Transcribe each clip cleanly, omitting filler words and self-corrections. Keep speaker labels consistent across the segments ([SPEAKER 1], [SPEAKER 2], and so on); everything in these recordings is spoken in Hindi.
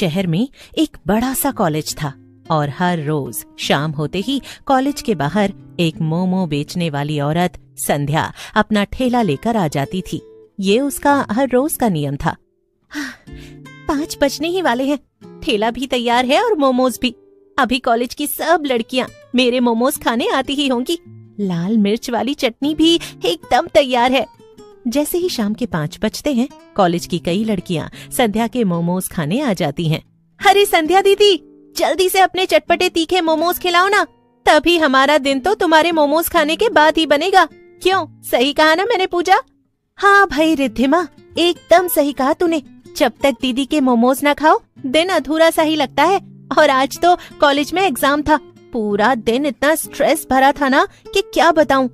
[SPEAKER 1] शहर में एक बड़ा सा कॉलेज था और हर रोज शाम होते ही कॉलेज के बाहर एक मोमो बेचने वाली औरत संध्या अपना ठेला लेकर आ जाती थी। ये उसका हर रोज का नियम था। 5 बजने ही वाले हैं, ठेला भी तैयार है और मोमोज भी। अभी कॉलेज की सब लड़कियां मेरे मोमोज खाने आती ही होंगी। लाल मिर्च वाली चटनी भी एकदम तैयार है। जैसे ही शाम के 5 बजते हैं, कॉलेज की कई लड़कियां संध्या के मोमोज खाने आ जाती हैं। अरे संध्या दीदी, जल्दी से अपने चटपटे तीखे मोमोज खिलाओ ना, तभी हमारा दिन तो तुम्हारे मोमोज खाने के बाद ही बनेगा। क्यों, सही कहा ना मैंने पूजा? हाँ भाई रिद्धिमा, एकदम सही कहा तूने। जब तक दीदी के मोमोज ना खाओ दिन अधूरा सा ही लगता है। और आज तो कॉलेज में एग्जाम था, पूरा दिन इतना स्ट्रेस भरा था ना कि क्या बताऊं।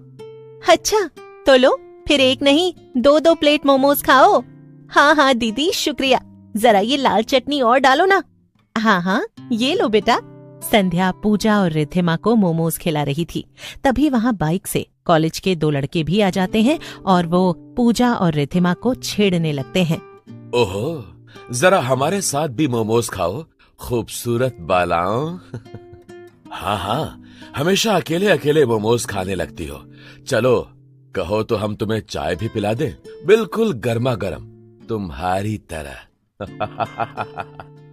[SPEAKER 1] अच्छा तो लो, फिर एक नहीं 2-2 प्लेट मोमोज खाओ। हाँ हाँ दीदी शुक्रिया, जरा ये लाल चटनी और डालो ना। हाँ हाँ ये लो बेटा। संध्या पूजा और रिद्धिमा को मोमोज खिला रही थी, तभी वहाँ बाइक से कॉलेज के 2 लड़के भी आ जाते हैं और वो पूजा और रिद्धिमा को छेड़ने लगते हैं।
[SPEAKER 2] ओहो, जरा हमारे साथ भी मोमोज खाओ, खूबसूरत बालाओं। हाँ हाँ, हमेशा अकेले अकेले मोमोज खाने लगती हो। चलो कहो तो हम तुम्हें चाय भी पिला दें, बिल्कुल गर्मा गर्म, तुम्हारी तरह।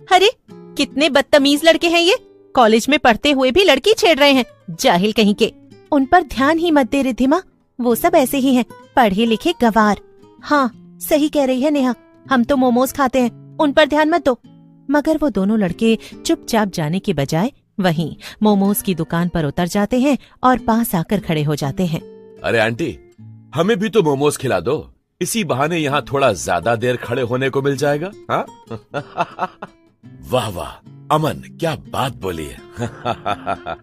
[SPEAKER 1] अरे कितने बदतमीज लड़के हैं ये, कॉलेज में पढ़ते हुए भी लड़की छेड़ रहे हैं, जाहिल कहीं के। उन पर ध्यान ही मत दे रिद्धिमा, वो सब ऐसे ही हैं, पढ़े लिखे गवार। हाँ सही कह रही है नेहा, हम तो मोमोज खाते हैं, उन पर ध्यान मत दो। मगर वो दोनों लड़के चुपचाप जाने के बजाय वहीं मोमोज की दुकान पर उतर जाते हैं और पास आकर खड़े हो जाते हैं।
[SPEAKER 2] अरे आंटी, हमें भी तो मोमोज खिला दो, इसी बहाने यहाँ थोड़ा ज्यादा देर खड़े होने को मिल जाएगा। हाँ? वाह वाह अमन, क्या बात बोली है।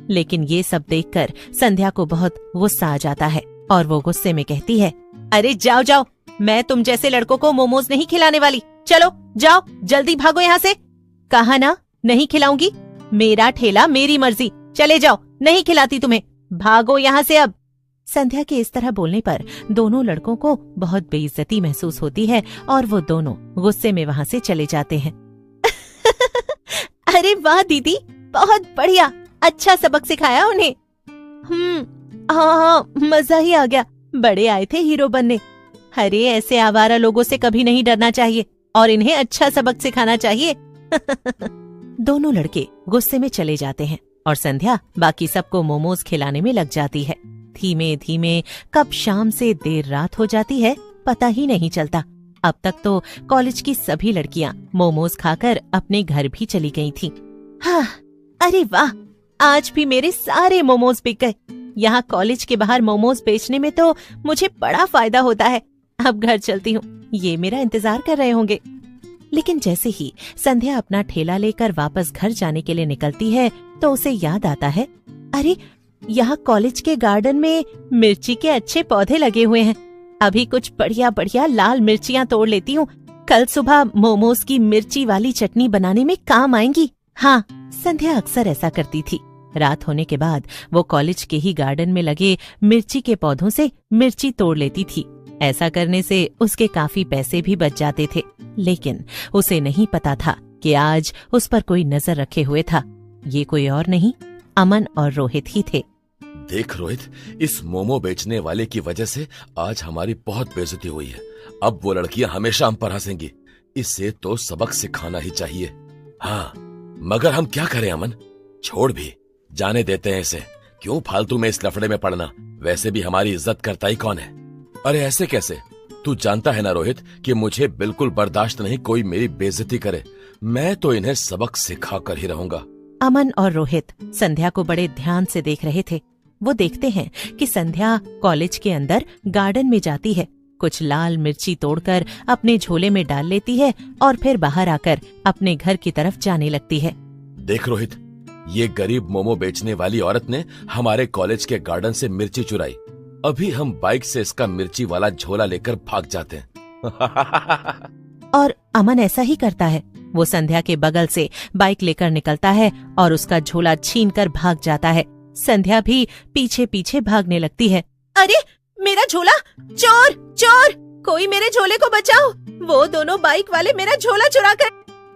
[SPEAKER 1] लेकिन ये सब देखकर संध्या को बहुत गुस्सा आ जाता है और वो गुस्से में कहती है, अरे जाओ जाओ, मैं तुम जैसे लड़कों को मोमोज नहीं खिलाने वाली। चलो जाओ, जल्दी भागो यहाँ से। कहा ना नहीं खिलाऊंगी, मेरा ठेला मेरी मर्जी, चले जाओ, नहीं खिलाती तुम्हें, भागो यहाँ से अब। संध्या के इस तरह बोलने पर दोनों लड़कों को बहुत बेइज्जती महसूस होती है और वो दोनों गुस्से में वहाँ से चले जाते हैं। अरे वाह दीदी, बहुत बढ़िया, अच्छा सबक सिखाया उन्हें। हाँ, मजा ही आ गया, बड़े आए थे हीरो बनने। अरे ऐसे आवारा लोगों से कभी नहीं डरना चाहिए और इन्हें अच्छा सबक सिखाना चाहिए। दोनों लड़के गुस्से में चले जाते हैं और संध्या बाकी सबको मोमोज खिलाने में लग जाती है। धीमे धीमे कब शाम से देर रात हो जाती है पता ही नहीं चलता। अब तक तो कॉलेज की सभी लड़कियां मोमोज खाकर अपने घर भी चली गई थीं। हाँ, अरे वाह, आज भी मेरे सारे मोमोज बिक गए। यहाँ कॉलेज के बाहर मोमोज बेचने में तो मुझे बड़ा फायदा होता है। अब घर चलती हूँ, ये मेरा इंतजार कर रहे होंगे। लेकिन जैसे ही संध्या अपना ठेला लेकर वापस घर जाने के लिए निकलती है तो उसे याद आता है, अरे यहाँ कॉलेज के गार्डन में मिर्ची के अच्छे पौधे लगे हुए हैं। अभी कुछ बढ़िया बढ़िया लाल मिर्चियाँ तोड़ लेती हूँ, कल सुबह मोमोज की मिर्ची वाली चटनी बनाने में काम आएंगी। हाँ, संध्या अक्सर ऐसा करती थी। रात होने के बाद वो कॉलेज के ही गार्डन में लगे मिर्ची के पौधों से मिर्ची तोड़ लेती थी। ऐसा करने से उसके काफी पैसे भी बच जाते थे। लेकिन उसे नहीं पता था कि आज उस पर कोई नजर रखे हुए था। ये कोई और नहीं, अमन और रोहित ही थे।
[SPEAKER 2] देख रोहित, इस मोमो बेचने वाले की वजह से आज हमारी बहुत बेइज्जती हुई है। अब वो लड़कियां हमेशा हम पर हंसेंगी। इसे तो सबक सिखाना ही चाहिए। हाँ, मगर हम क्या करें अमन? छोड़ भी, जाने देते हैं इसे। क्यों फालतू में इस लफड़े में पड़ना? वैसे भी हमारी इज्जत करता ही कौन है? अरे ऐसे कैसे? तू जानता है ना रोहित कि मुझे बिल्कुल बर्दाश्त नहीं कोई मेरी बेइज्जती करे। मैं तो इन्हें सबक सिखा कर ही रहूंगा।
[SPEAKER 1] अमन और रोहित संध्या को बड़े ध्यान से देख रहे थे। वो देखते हैं कि संध्या कॉलेज के अंदर गार्डन में जाती है, कुछ लाल मिर्ची तोड़कर अपने झोले में डाल लेती है और फिर बाहर आकर अपने घर की तरफ जाने लगती है।
[SPEAKER 2] देख रोहित, ये गरीब मोमो बेचने वाली औरत ने हमारे कॉलेज के गार्डन से मिर्ची चुराई। अभी हम बाइक से इसका मिर्ची वाला झोला लेकर भाग जाते हैं।
[SPEAKER 1] और अमन ऐसा ही करता है। वो संध्या के बगल से बाइक लेकर निकलता है और उसका झोला छीनकर भाग जाता है। संध्या भी पीछे पीछे भागने लगती है। अरे मेरा झोला! चोर! चोर! कोई मेरे झोले को बचाओ! वो दोनों बाइक वाले मेरा झोला चुरा कर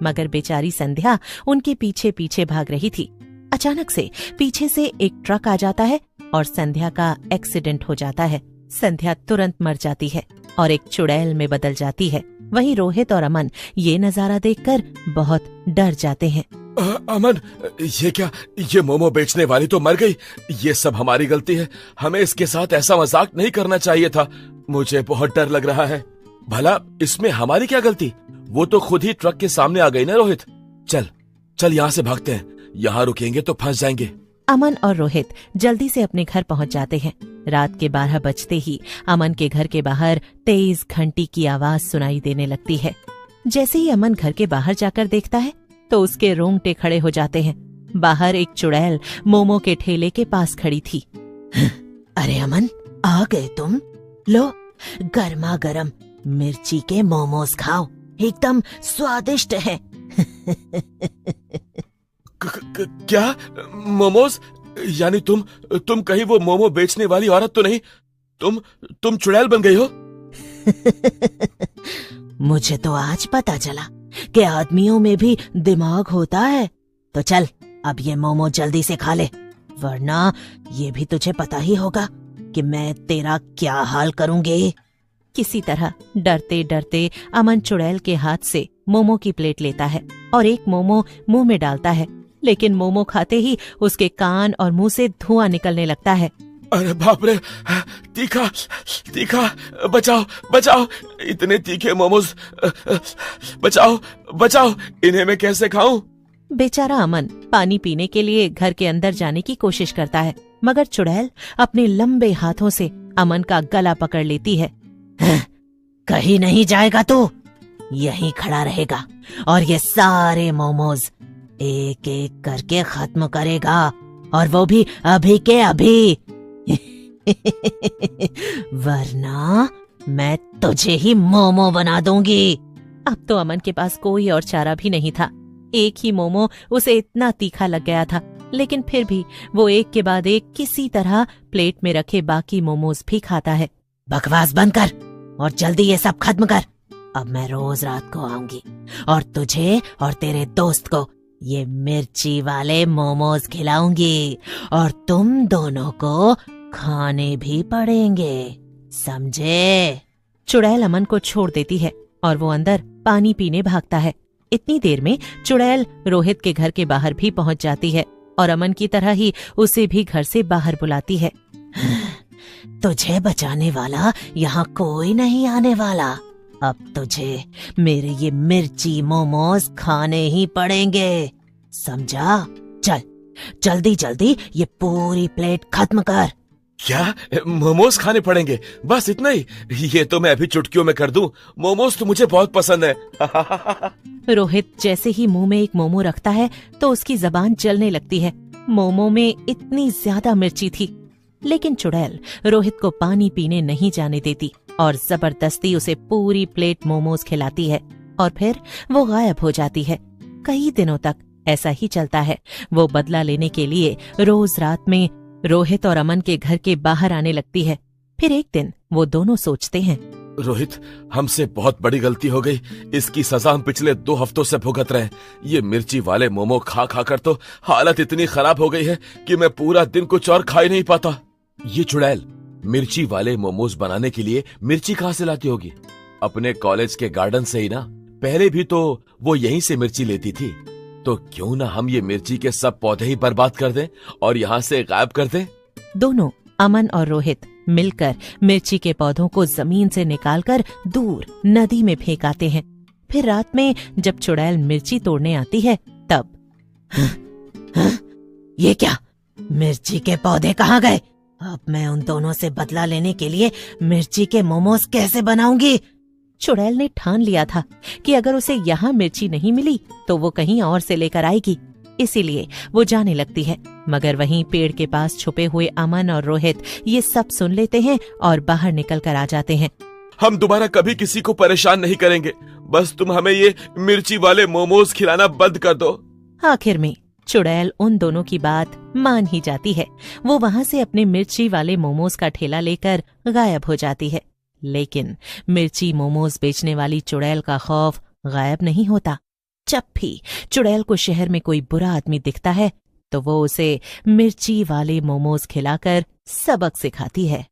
[SPEAKER 1] मगर बेचारी संध्या उनके पीछे पीछे भाग रही थी। अचानक से पीछे से एक ट्रक आ जाता है और संध्या का एक्सीडेंट हो जाता है। संध्या तुरंत मर जाती है और एक चुड़ैल में बदल जाती है। वहीं रोहित और अमन ये नजारा देखकर बहुत डर जाते हैं।
[SPEAKER 2] अमन, ये क्या? ये मोमो बेचने वाली तो मर गई। ये सब हमारी गलती है। हमें इसके साथ ऐसा मजाक नहीं करना चाहिए था। मुझे बहुत डर लग रहा है। भला इसमें हमारी क्या गलती? वो तो खुद ही ट्रक के सामने आ गई ना रोहित। चल चल यहाँ से भागते हैं। यहाँ रुकेंगे तो फंस जाएंगे।
[SPEAKER 1] अमन और रोहित जल्दी से अपने घर पहुंच जाते हैं। रात के 12 बजते ही अमन के घर के बाहर तेज घंटी की आवाज सुनाई देने लगती है। जैसे ही अमन घर के बाहर जाकर देखता है तो उसके रोंगटे खड़े हो जाते हैं। बाहर एक चुड़ैल मोमो के ठेले के पास खड़ी थी।
[SPEAKER 3] अरे अमन, आ गए तुम। लो, गर्मा गर्म मिर्ची के मोमोज खाओ, एकदम स्वादिष्ट है।
[SPEAKER 2] क्या मोमोज? यानी तुम कहीं वो मोमो बेचने वाली औरत तो नहीं? तुम चुड़ैल बन गई हो?
[SPEAKER 3] मुझे तो आज पता चला कि आदमियों में भी दिमाग होता है। तो चल, अब ये मोमो जल्दी से खा ले, वरना ये भी तुझे पता ही होगा कि मैं तेरा क्या हाल करूंगी।
[SPEAKER 1] किसी तरह डरते डरते अमन चुड़ैल के हाथ से मोमो की प्लेट लेता है और एक मोमो मुंह में डालता है, लेकिन मोमो खाते ही उसके कान और मुंह से धुआं निकलने लगता है।
[SPEAKER 2] अरे बाप रे, तीखा तीखा, बचाओ बचाओ, इतने तीखे मोमोज, बचाओ बचाओ, इन्हें मैं कैसे खाऊं?
[SPEAKER 1] बेचारा अमन पानी पीने के लिए घर के अंदर जाने की कोशिश करता है, मगर चुड़ैल अपने लंबे हाथों से अमन का गला पकड़ लेती है।
[SPEAKER 3] कहीं नहीं जाएगा तू, यहीं खड़ा रहेगा और ये सारे मोमोज एक एक करके खत्म करेगा, और वो भी अभी के अभी। वरना मैं तुझे ही मोमो बना दूंगी।
[SPEAKER 1] अब तो अमन के पास कोई और चारा भी नहीं था। एक ही मोमो उसे इतना तीखा लग गया था, लेकिन फिर भी वो एक के बाद एक किसी तरह प्लेट में रखे बाकी मोमोज भी खाता है।
[SPEAKER 3] बकवास बंद कर और जल्दी ये सब खत्म कर। अब मैं रोज रात को आऊंगी और तुझे और तेरे दोस्त को ये मिर्ची वाले मोमोज खिलाऊंगी, और तुम दोनों को खाने भी पड़ेंगे, समझे?
[SPEAKER 1] चुड़ैल अमन को छोड़ देती है और वो अंदर पानी पीने भागता है। इतनी देर में चुड़ैल रोहित के घर के बाहर भी पहुंच जाती है और अमन की तरह ही उसे भी घर से बाहर बुलाती है।
[SPEAKER 3] तुझे बचाने वाला यहाँ कोई नहीं आने वाला। अब तुझे मेरे ये मिर्ची मोमोज खाने ही पड़ेंगे, समझा? चल जल्दी जल्दी ये पूरी प्लेट खत्म कर।
[SPEAKER 2] क्या मोमोज खाने पड़ेंगे? बस इतना ही? ये तो मैं अभी चुटकियों में कर दूं। मोमोज तो मुझे बहुत पसंद है।
[SPEAKER 1] रोहित जैसे ही मुंह में एक मोमो रखता है तो उसकी जबान जलने लगती है। मोमो में इतनी ज्यादा मिर्ची थी, लेकिन चुड़ैल रोहित को पानी पीने नहीं जाने देती और जबरदस्ती उसे पूरी प्लेट मोमोज खिलाती है और फिर वो गायब हो जाती है। कई दिनों तक ऐसा ही चलता है। वो बदला लेने के लिए रोज रात में रोहित और अमन के घर के बाहर आने लगती है। फिर एक दिन वो दोनों सोचते हैं,
[SPEAKER 2] रोहित, हमसे बहुत बड़ी गलती हो गई। इसकी सजा हम पिछले 2 हफ्तों से भुगत रहे हैं। ये मिर्ची वाले मोमो खा खा कर तो हालत इतनी खराब हो गई है कि मैं पूरा दिन कुछ और खा ही नहीं पाता। ये चुड़ैल मिर्ची वाले मोमोज बनाने के लिए मिर्ची कहाँ से लाती होगी? अपने कॉलेज के गार्डन से ही ना। पहले भी तो वो यहीं से मिर्ची लेती थी। तो क्यों ना हम ये मिर्ची के सब पौधे ही बर्बाद कर दें और यहाँ से गायब कर दें?
[SPEAKER 1] दोनों अमन और रोहित मिलकर मिर्ची के पौधों को जमीन से निकालकर दूर नदी में फेंक आते हैं। फिर रात में जब चुड़ैल मिर्ची तोड़ने आती है तब
[SPEAKER 3] ये क्या? मिर्ची के पौधे कहाँ गए? अब मैं उन दोनों से बदला लेने के लिए मिर्ची के मोमोज कैसे बनाऊंगी?
[SPEAKER 1] चुड़ैल ने ठान लिया था कि अगर उसे यहाँ मिर्ची नहीं मिली तो वो कहीं और से लेकर आएगी। इसीलिए वो जाने लगती है, मगर वहीं पेड़ के पास छुपे हुए अमन और रोहित ये सब सुन लेते हैं और बाहर निकल कर आ जाते हैं।
[SPEAKER 2] हम दोबारा कभी किसी को परेशान नहीं करेंगे। बस तुम हमें ये मिर्ची वाले मोमोज खिलाना बंद कर दो।
[SPEAKER 1] आखिर में चुड़ैल उन दोनों की बात मान ही जाती है। वो वहां से अपने मिर्ची वाले मोमोज का ठेला लेकर गायब हो जाती है। लेकिन मिर्ची मोमोज बेचने वाली चुड़ैल का खौफ गायब नहीं होता। जब भी चुड़ैल को शहर में कोई बुरा आदमी दिखता है तो वो उसे मिर्ची वाले मोमोज खिलाकर सबक सिखाती है।